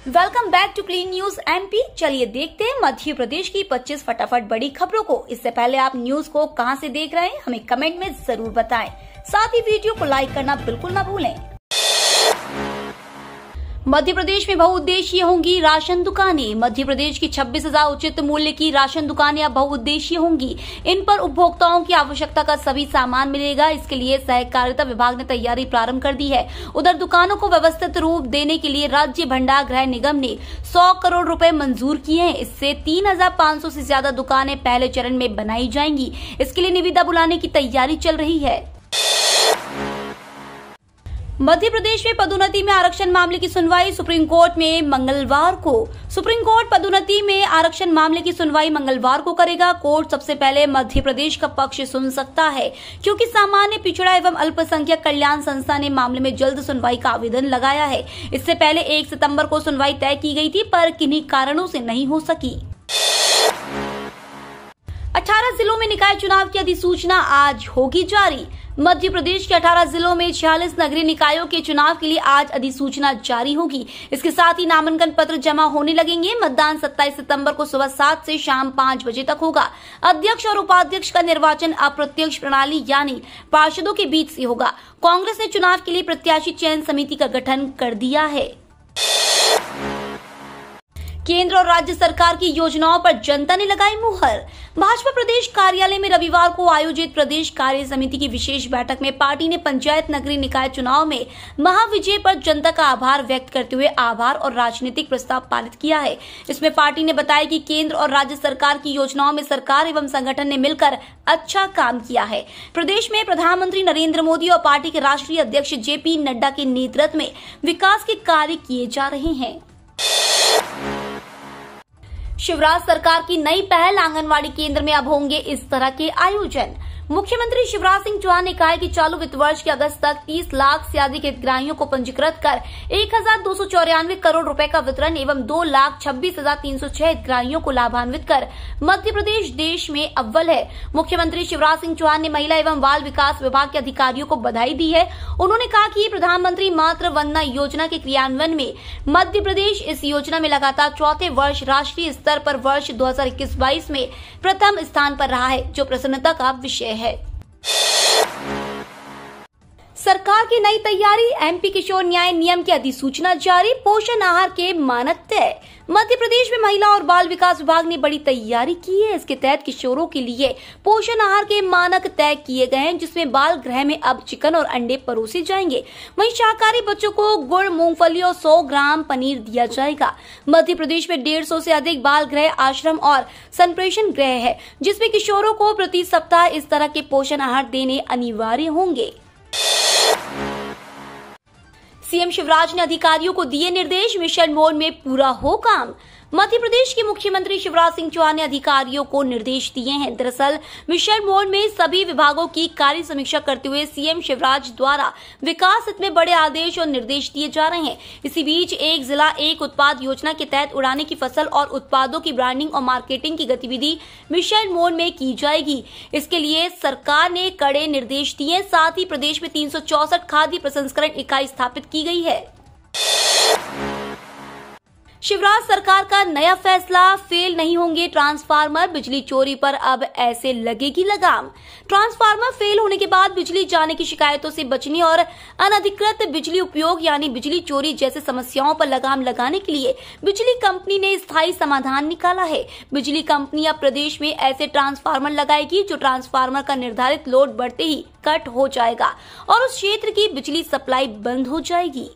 Welcome back to clean news MP. चलिए देखते हैं मध्य प्रदेश की 25 फटाफट बड़ी खबरों को। इससे पहले आप न्यूज को कहां से देख रहे हैं हमें कमेंट में जरूर बताएं। साथ ही वीडियो को लाइक करना बिल्कुल ना भूलें। मध्य प्रदेश में बहुउद्देशीय होंगी राशन दुकानें। मध्य प्रदेश की 26,000 उचित मूल्य की राशन दुकानें अब बहुउद्देशीय होंगी। इन पर उपभोक्ताओं की आवश्यकता का सभी सामान मिलेगा। इसके लिए सहकारिता विभाग ने तैयारी प्रारंभ कर दी है। उधर दुकानों को व्यवस्थित रूप देने के लिए राज्य भंडार गृह निगम ने 100 करोड़ रुपए मंजूर किए हैं। इससे 3,500 से ज्यादा दुकानें पहले चरण में बनाई जाएंगी। इसके लिए निविदा बुलाने की तैयारी चल रही है। मध्य प्रदेश में पदोन्नति में आरक्षण मामले की सुनवाई सुप्रीम कोर्ट में मंगलवार को। सुप्रीम कोर्ट पदोन्नति में आरक्षण मामले की सुनवाई मंगलवार को करेगा। कोर्ट सबसे पहले मध्य प्रदेश का पक्ष सुन सकता है, क्योंकि सामान्य पिछड़ा एवं अल्पसंख्यक कल्याण संस्था ने मामले में जल्द सुनवाई का आवेदन लगाया है। इससे पहले 1 सितंबर को सुनवाई तय की गई थी, पर किन्हीं कारणों से नहीं हो सकी। 18 जिलों में निकाय चुनाव की अधिसूचना आज होगी जारी। मध्य प्रदेश के 18 जिलों में 46 नगरीय निकायों के चुनाव के लिए आज अधिसूचना जारी होगी। इसके साथ ही नामांकन पत्र जमा होने लगेंगे। मतदान 27 सितंबर को सुबह 7 से शाम 5 बजे तक होगा। अध्यक्ष और उपाध्यक्ष का निर्वाचन अप्रत्यक्ष प्रणाली यानी पार्षदों के बीच से होगा। कांग्रेस ने चुनाव के लिए प्रत्याशी चयन समिति का गठन कर दिया है। केंद्र और राज्य सरकार की योजनाओं पर जनता ने लगाई मुहर। भाजपा प्रदेश कार्यालय में रविवार को आयोजित प्रदेश कार्य समिति की विशेष बैठक में पार्टी ने पंचायत नगरीय निकाय चुनाव में महाविजय पर जनता का आभार व्यक्त करते हुए आभार और राजनीतिक प्रस्ताव पारित किया है। इसमें पार्टी ने बताया कि केंद्र और राज्य सरकार की योजनाओं में सरकार एवं संगठन ने मिलकर अच्छा काम किया है। प्रदेश में प्रधानमंत्री नरेंद्र मोदी और पार्टी के राष्ट्रीय अध्यक्ष JP नड्डा के नेतृत्व में विकास के कार्य किए जा रहे हैं। शिवराज सरकार की नई पहल, आंगनवाड़ी केंद्र में अब होंगे इस तरह के आयोजन। मुख्यमंत्री शिवराज सिंह चौहान ने कहा है कि चालू वित्त वर्ष के अगस्त तक 30 लाख से अधिक हितग्राहियों को पंजीकृत कर 1,294 करोड़ रुपए का वितरण एवं 2,26,306 हितग्राहियों को लाभान्वित कर मध्य प्रदेश देश में अव्वल है। मुख्यमंत्री शिवराज सिंह चौहान ने महिला एवं बाल विकास विभाग के अधिकारियों को बधाई दी है। उन्होंने कहा कि प्रधानमंत्री मातृ वंदना योजना के क्रियान्वयन में मध्य प्रदेश इस योजना में लगातार चौथे वर्ष राष्ट्रीय स्तर पर वर्ष 2021-22 में प्रथम स्थान पर रहा है, जो प्रसन्नता का विषय है। सरकार की नई तैयारी, MP किशोर न्याय नियम की अधिसूचना जारी। पोषण आहार के मानक तय। मध्य प्रदेश में महिला और बाल विकास विभाग ने बड़ी तैयारी की है। इसके तहत किशोरों के लिए पोषण आहार के मानक तय किए गए हैं, जिसमें बाल गृह में अब चिकन और अंडे परोसे जाएंगे। वहीं शाकाहारी बच्चों को गुड़, मूंगफली और 100 ग्राम पनीर दिया जाएगा। मध्य प्रदेश में 150 से अधिक बाल गृह, आश्रम और संप्रेषण गृह है, जिसमें किशोरों को प्रति सप्ताह इस तरह के पोषण आहार देने अनिवार्य होंगे। सीएम शिवराज ने अधिकारियों को दिए निर्देश, मिशन मोड में पूरा हो काम। मध्य प्रदेश के मुख्यमंत्री शिवराज सिंह चौहान ने अधिकारियों को निर्देश दिए हैं। दरअसल मिशन मोड में सभी विभागों की कार्य समीक्षा करते हुए सीएम शिवराज द्वारा विकास हित में बड़े आदेश और निर्देश दिए जा रहे हैं। इसी बीच एक जिला एक उत्पाद योजना के तहत उड़ाने की फसल और उत्पादों की ब्रांडिंग और मार्केटिंग की गतिविधि मिशन मोड में की जाएगी। इसके लिए सरकार ने कड़े निर्देश दिए। साथ ही प्रदेश में 364 खाद्य प्रसंस्करण इकाई स्थापित की गई है। शिवराज सरकार का नया फैसला, फेल नहीं होंगे ट्रांसफार्मर। बिजली चोरी पर अब ऐसे लगेगी लगाम। ट्रांसफार्मर फेल होने के बाद बिजली जाने की शिकायतों से बचने और अनधिकृत बिजली उपयोग यानी बिजली चोरी जैसे समस्याओं पर लगाम लगाने के लिए बिजली कंपनी ने स्थायी समाधान निकाला है। बिजली कंपनी अब प्रदेश में ऐसे ट्रांसफार्मर लगाएगी जो ट्रांसफार्मर का निर्धारित लोड बढ़ते ही कट हो जाएगा और उस क्षेत्र की बिजली सप्लाई बंद हो जाएगी।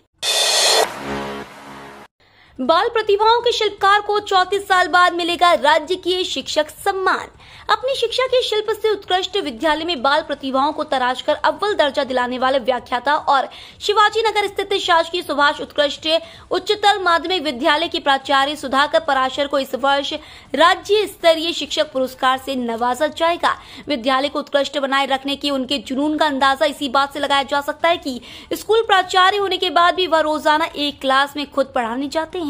बाल प्रतिभाओं के शिल्पकार को 34 साल बाद मिलेगा राजकीय शिक्षक सम्मान। अपनी शिक्षा के शिल्प से उत्कृष्ट विद्यालय में बाल प्रतिभाओं को तराशकर अव्वल दर्जा दिलाने वाले व्याख्याता और शिवाजी नगर स्थित शासकीय सुभाष उत्कृष्ट उच्चतर माध्यमिक विद्यालय के प्राचार्य सुधाकर पराशर को इस वर्ष राज्य स्तरीय शिक्षक पुरस्कार से नवाजा जाएगा। विद्यालय को उत्कृष्ट बनाए रखने के उनके जुनून का अंदाजा इसी बात से लगाया जा सकता है कि स्कूल प्राचार्य होने के बाद भी वह रोजाना एक क्लास में खुद पढ़ाने जाते हैं।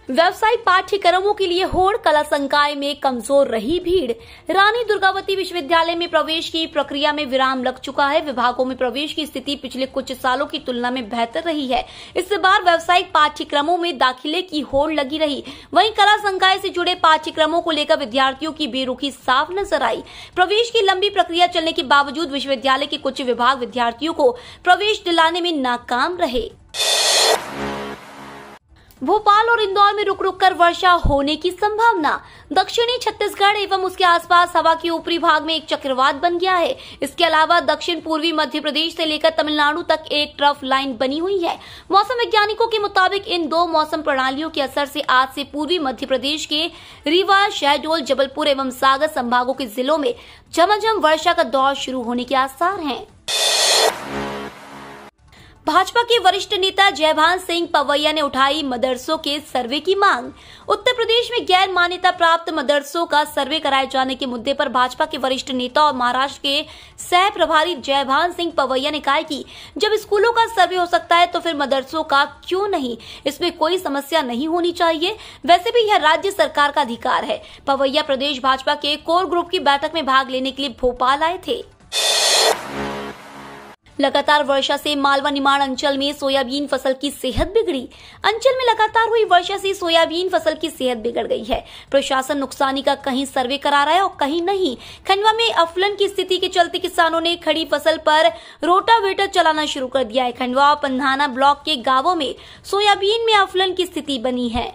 व्यावसायिक पाठ्यक्रमों के लिए होड़, कला संकाय में कमजोर रही भीड़। रानी दुर्गावती विश्वविद्यालय में प्रवेश की प्रक्रिया में विराम लग चुका है। विभागों में प्रवेश की स्थिति पिछले कुछ सालों की तुलना में बेहतर रही है। इस बार व्यावसायिक पाठ्यक्रमों में दाखिले की होड़ लगी रही। वहीं कला संकाय से जुड़े पाठ्यक्रमों को लेकर विद्यार्थियों की बेरुखी साफ नजर आई। प्रवेश की लंबी प्रक्रिया चलने के बावजूद विश्वविद्यालय के कुछ विभाग विद्यार्थियों को प्रवेश दिलाने में नाकाम रहे। भोपाल और इंदौर में रुक रुक कर वर्षा होने की संभावना। दक्षिणी छत्तीसगढ़ एवं उसके आसपास हवा के ऊपरी भाग में एक चक्रवात बन गया है। इसके अलावा दक्षिण पूर्वी मध्य प्रदेश से लेकर तमिलनाडु तक एक ट्रफ लाइन बनी हुई है। मौसम वैज्ञानिकों के मुताबिक इन दो मौसम प्रणालियों के असर से आज से पूर्वी मध्य प्रदेश के रीवा, शहडोल, जबलपुर एवं सागर संभागों के जिलों में झमाझम वर्षा का दौर शुरू होने के आसार हैं। भाजपा के वरिष्ठ नेता जयभान सिंह पवैया ने उठाई मदरसों के सर्वे की मांग। उत्तर प्रदेश में गैर मान्यता प्राप्त मदरसों का सर्वे कराए जाने के मुद्दे पर भाजपा के वरिष्ठ नेता और महाराष्ट्र के सह प्रभारी जयभान सिंह पवैया ने कहा कि जब स्कूलों का सर्वे हो सकता है तो फिर मदरसों का क्यों नहीं, इसमें कोई समस्या नहीं होनी चाहिए। वैसे भी यह राज्य सरकार का अधिकार है। पवैया प्रदेश भाजपा के कोर ग्रुप की बैठक में भाग लेने के लिए भोपाल आए थे। लगातार वर्षा से मालवा निमाड़ अंचल में सोयाबीन फसल की सेहत बिगड़ी। अंचल में लगातार हुई वर्षा से सोयाबीन फसल की सेहत बिगड़ गई है। प्रशासन नुकसानी का कहीं सर्वे करा रहा है और कहीं नहीं। खंडवा में अफलन की स्थिति के चलते किसानों ने खड़ी फसल पर रोटावेटर चलाना शुरू कर दिया है। खंडवा और पंधाना ब्लॉक के गांवों में सोयाबीन में अफलन की स्थिति बनी है।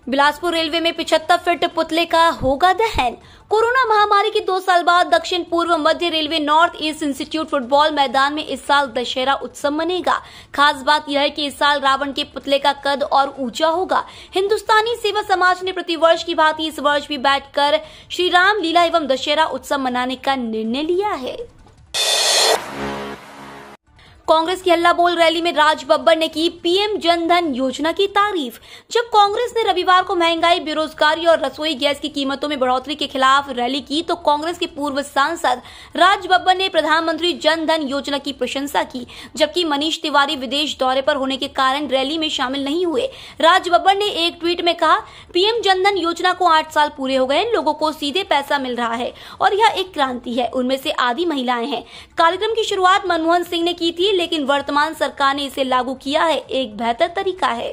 बिलासपुर रेलवे में 75 फीट पुतले का होगा दहन। कोरोना महामारी के 2 साल बाद दक्षिण पूर्व मध्य railway north east institute football मैदान में इस साल दशहरा उत्सव मनेगा। खास बात यह है कि इस साल रावण के पुतले का कद और ऊंचा होगा। हिंदुस्तानी सेवा समाज ने प्रतिवर्ष की भांति इस वर्ष भी बैठकर श्री राम लीला एवं दशहरा उत्सव मनाने का निर्णय लिया है। कांग्रेस की हल्ला बोल रैली में राज बब्बर ने की पीएम जन धन योजना की तारीफ। जब कांग्रेस ने रविवार को महंगाई, बेरोजगारी और रसोई गैस की कीमतों में बढ़ोतरी के खिलाफ रैली की तो कांग्रेस के पूर्व सांसद राज बब्बर ने प्रधानमंत्री जन धन योजना की प्रशंसा की, जबकि मनीष तिवारी विदेश दौरे पर होने के कारण रैली में शामिल नहीं हुए। राज बब्बर ने एक ट्वीट में कहा, पीएम जन धन योजना को 8 साल पूरे हो गए। लोगों को सीधे पैसा मिल रहा है और यह एक क्रांति है। उनमें से आधी महिलाएं हैं। कार्यक्रम की शुरुआत मनमोहन सिंह ने की थी, लेकिन वर्तमान सरकार ने इसे लागू किया है। एक बेहतर तरीका है।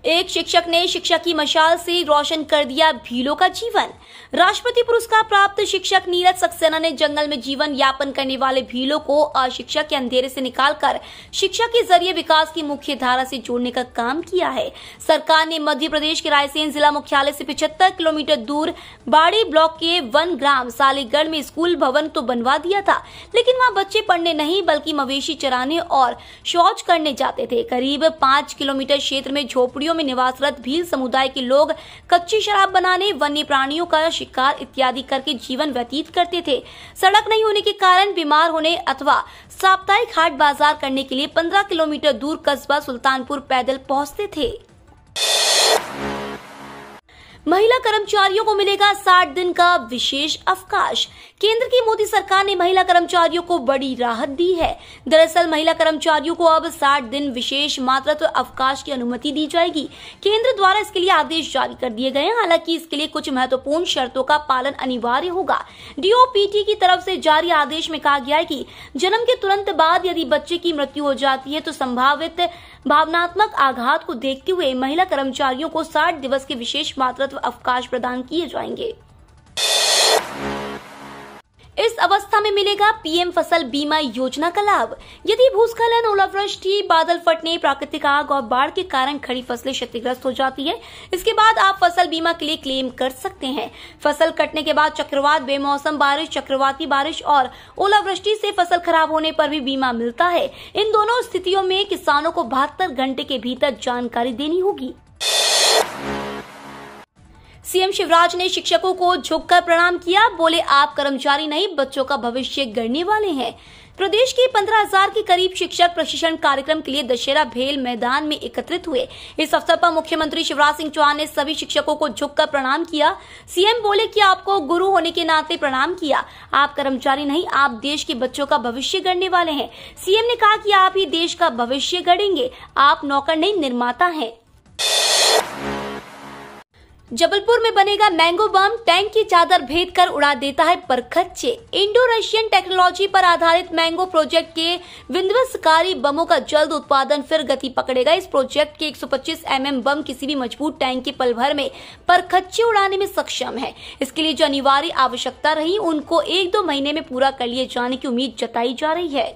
एक शिक्षक ने शिक्षा की मशाल से रोशन कर दिया भीलों का जीवन। राष्ट्रपति पुरस्कार प्राप्त शिक्षक नीरज सक्सेना ने जंगल में जीवन यापन करने वाले भीलों को अशिक्षा के अंधेरे से निकालकर शिक्षा के जरिए विकास की मुख्य धारा से जोड़ने का काम किया है। सरकार ने मध्य प्रदेश के रायसेन जिला मुख्यालय से 75 किलोमीटर दूर बाड़ी ब्लॉक के वन ग्राम सालेगढ़ में स्कूल भवन तो बनवा दिया था, लेकिन वहां बच्चे पढ़ने नहीं बल्कि मवेशी चराने और शौच करने जाते थे। करीब 5 किलोमीटर क्षेत्र में झोपड़ियों में निवासरत भील समुदाय के लोग कच्ची शराब बनाने, वन्य प्राणियों का शिकार इत्यादि करके जीवन व्यतीत करते थे। सड़क नहीं होने के कारण बीमार होने अथवा साप्ताहिक हाट बाजार करने के लिए 15 किलोमीटर दूर कस्बा सुल्तानपुर पैदल पहुंचते थे। महिला कर्मचारियों को मिलेगा 60 दिन का विशेष अवकाश। केंद्र की मोदी सरकार ने महिला कर्मचारियों को बड़ी राहत दी है। दरअसल महिला कर्मचारियों को अब 60 दिन विशेष मातृत्व अवकाश की अनुमति दी जाएगी। केंद्र द्वारा इसके लिए आदेश जारी कर दिए गए हैं। हालांकि इसके लिए कुछ महत्वपूर्ण शर्तों का पालन अनिवार्य होगा। डीओपीटी की तरफ से जारी आदेश में कहा गया है कि जन्म के तुरंत बाद यदि बच्चे की मृत्यु हो जाती है तो संभावित भावनात्मक आघात को देखते हुए महिला कर्मचारियों को 60 दिवस के विशेष मातृत्व अवकाश प्रदान किए जाएंगे। इस अवस्था में मिलेगा पीएम फसल बीमा योजना का लाभ। यदि भूस्खलन, ओलावृष्टि, बादल फटने, प्राकृतिक आग और बाढ़ के कारण खड़ी फसलें क्षतिग्रस्त हो जाती है, इसके बाद आप फसल बीमा के लिए क्लेम कर सकते हैं। फसल कटने के बाद चक्रवात, बेमौसम बारिश, चक्रवाती बारिश और ओलावृष्टि से फसल खराब होने पर भी बीमा मिलता है। इन दोनों स्थितियों में किसानों को 72 घंटे के भीतर जानकारी देनी होगी। सीएम शिवराज ने शिक्षकों को झुककर प्रणाम किया। बोले, आप कर्मचारी नहीं बच्चों का भविष्य गढ़ने वाले हैं। प्रदेश के 15,000 के करीब शिक्षक प्रशिक्षण कार्यक्रम के लिए दशहरा भेल मैदान में एकत्रित हुए। इस अवसर पर मुख्यमंत्री शिवराज सिंह चौहान ने सभी शिक्षकों को झुककर प्रणाम किया। सीएम बोले कि आपको गुरु होने के नाते प्रणाम किया। आप कर्मचारी नहीं, आप देश के बच्चों का भविष्य गढ़ने वाले हैं। सीएम ने कहा कि आप ही देश का भविष्य गढ़ेंगे, आप नौकर नहीं निर्माता हैं। जबलपुर में बनेगा मैंगो बम, टैंक की चादर भेद कर उड़ा देता है परखच्चे। इंडो रशियन टेक्नोलॉजी पर आधारित मैंगो प्रोजेक्ट के विध्वंसकारी बमों का जल्द उत्पादन फिर गति पकड़ेगा। इस प्रोजेक्ट के 125 mm बम किसी भी मजबूत टैंक के पल भर में परखच्चे उड़ाने में सक्षम है। इसके लिए जो अनिवार्य आवश्यकता रही उनको 1-2 महीने में पूरा कर लिए जाने की उम्मीद जताई जा रही है।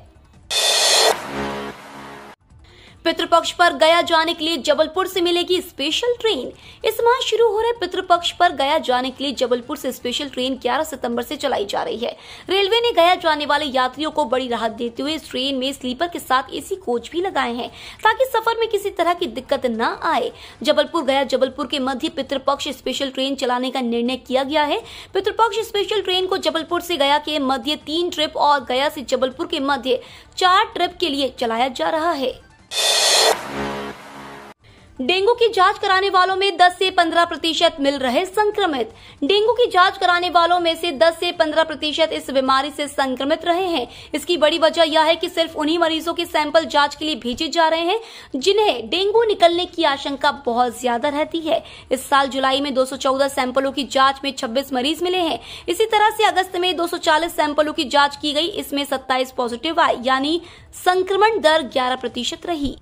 पितृपक्ष पर गया जाने के लिए जबलपुर से मिलेगी स्पेशल ट्रेन। इस माह शुरू हो रहे पितृपक्ष पर गया जाने के लिए जबलपुर से स्पेशल ट्रेन 11 सितंबर से चलाई जा रही है। रेलवे ने गया जाने वाले यात्रियों को बड़ी राहत देते हुए इस ट्रेन में स्लीपर के साथ एसी कोच भी लगाए हैं ताकि सफर में किसी तरह की दिक्कत न आए। जबलपुर गया जबलपुर के मध्य पितृपक्ष स्पेशल ट्रेन चलाने का निर्णय किया गया है। पितृपक्ष स्पेशल ट्रेन को जबलपुर से गया के मध्य 3 ट्रिप और गया से जबलपुर के मध्य 4 ट्रिप के लिए चलाया जा रहा है। डेंगू की जांच कराने वालों में 10 से 15% मिल रहे संक्रमित। डेंगू की जांच कराने वालों में से 10 से 15% इस बीमारी से संक्रमित रहे हैं। इसकी बड़ी वजह यह है कि सिर्फ उन्हीं मरीजों के सैंपल जांच के लिए भेजे जा रहे हैं जिन्हें डेंगू निकलने की आशंका बहुत ज्यादा रहती है। इस साल जुलाई में 214 सैंपलों की जांच में 26 मरीज मिले हैं। इसी तरह से अगस्त में 240 सैंपलों की जाँच की गई, इसमें 27 पॉजिटिव आए, यानी संक्रमण दर 11% रही।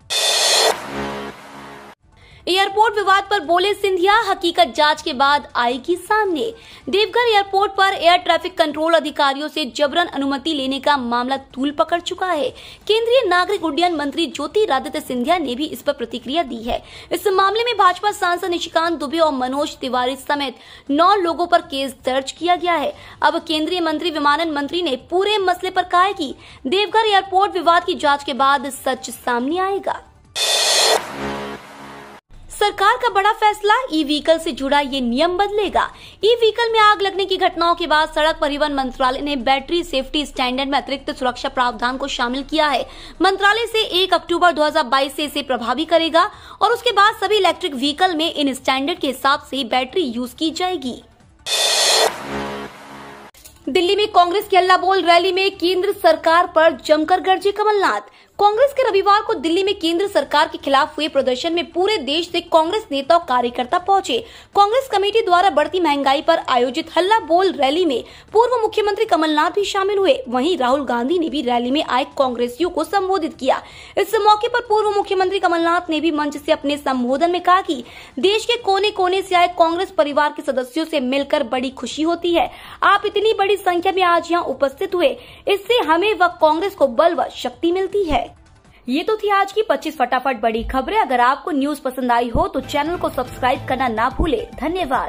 एयरपोर्ट विवाद पर बोले सिंधिया, हकीकत जांच के बाद आएगी सामने। देवघर एयरपोर्ट पर एयर ट्रैफिक कंट्रोल अधिकारियों से जबरन अनुमति लेने का मामला तूल पकड़ चुका है। केंद्रीय नागरिक उड्डयन मंत्री ज्योतिरादित्य सिंधिया ने भी इस पर प्रतिक्रिया दी है। इस मामले में भाजपा सांसद निशिकांत दुबे और मनोज तिवारी समेत 9 लोगों पर केस दर्ज किया गया है। अब केंद्रीय मंत्री विमानन मंत्री ने पूरे मसले पर कहा है कि देवघर एयरपोर्ट विवाद की जाँच के बाद सच सामने आएगा। सरकार का बड़ा फैसला, ई व्हीकल से जुड़ा ये नियम बदलेगा। ई व्हीकल में आग लगने की घटनाओं के बाद सड़क परिवहन मंत्रालय ने बैटरी सेफ्टी स्टैंडर्ड में अतिरिक्त सुरक्षा प्रावधान को शामिल किया है। मंत्रालय से 1 अक्टूबर 2022 से इसे प्रभावी करेगा और उसके बाद सभी इलेक्ट्रिक व्हीकल में इन स्टैंडर्ड के हिसाब से बैटरी यूज की जाएगी। दिल्ली में कांग्रेस की हल्ला बोल रैली में केंद्र सरकार पर जमकर गरजे कमलनाथ। कांग्रेस के रविवार को दिल्ली में केंद्र सरकार के खिलाफ हुए प्रदर्शन में पूरे देश से कांग्रेस नेता और कार्यकर्ता पहुंचे। कांग्रेस कमेटी द्वारा बढ़ती महंगाई पर आयोजित हल्ला बोल रैली में पूर्व मुख्यमंत्री कमलनाथ भी शामिल हुए। वहीं राहुल गांधी ने भी रैली में आए कांग्रेसियों को संबोधित किया। इस मौके पर पूर्व मुख्यमंत्री कमलनाथ ने भी मंच से अपने संबोधन में कहा कि देश के कोने कोने से आए कांग्रेस परिवार के सदस्यों से मिलकर बड़ी खुशी होती है। आप इतनी बड़ी संख्या में आज यहाँ उपस्थित हुए, इससे हमें व कांग्रेस को बल व शक्ति मिलती है। ये तो थी आज की 25 फटाफट बड़ी खबरें। अगर आपको न्यूज पसंद आई हो तो चैनल को सब्सक्राइब करना ना भूले। धन्यवाद।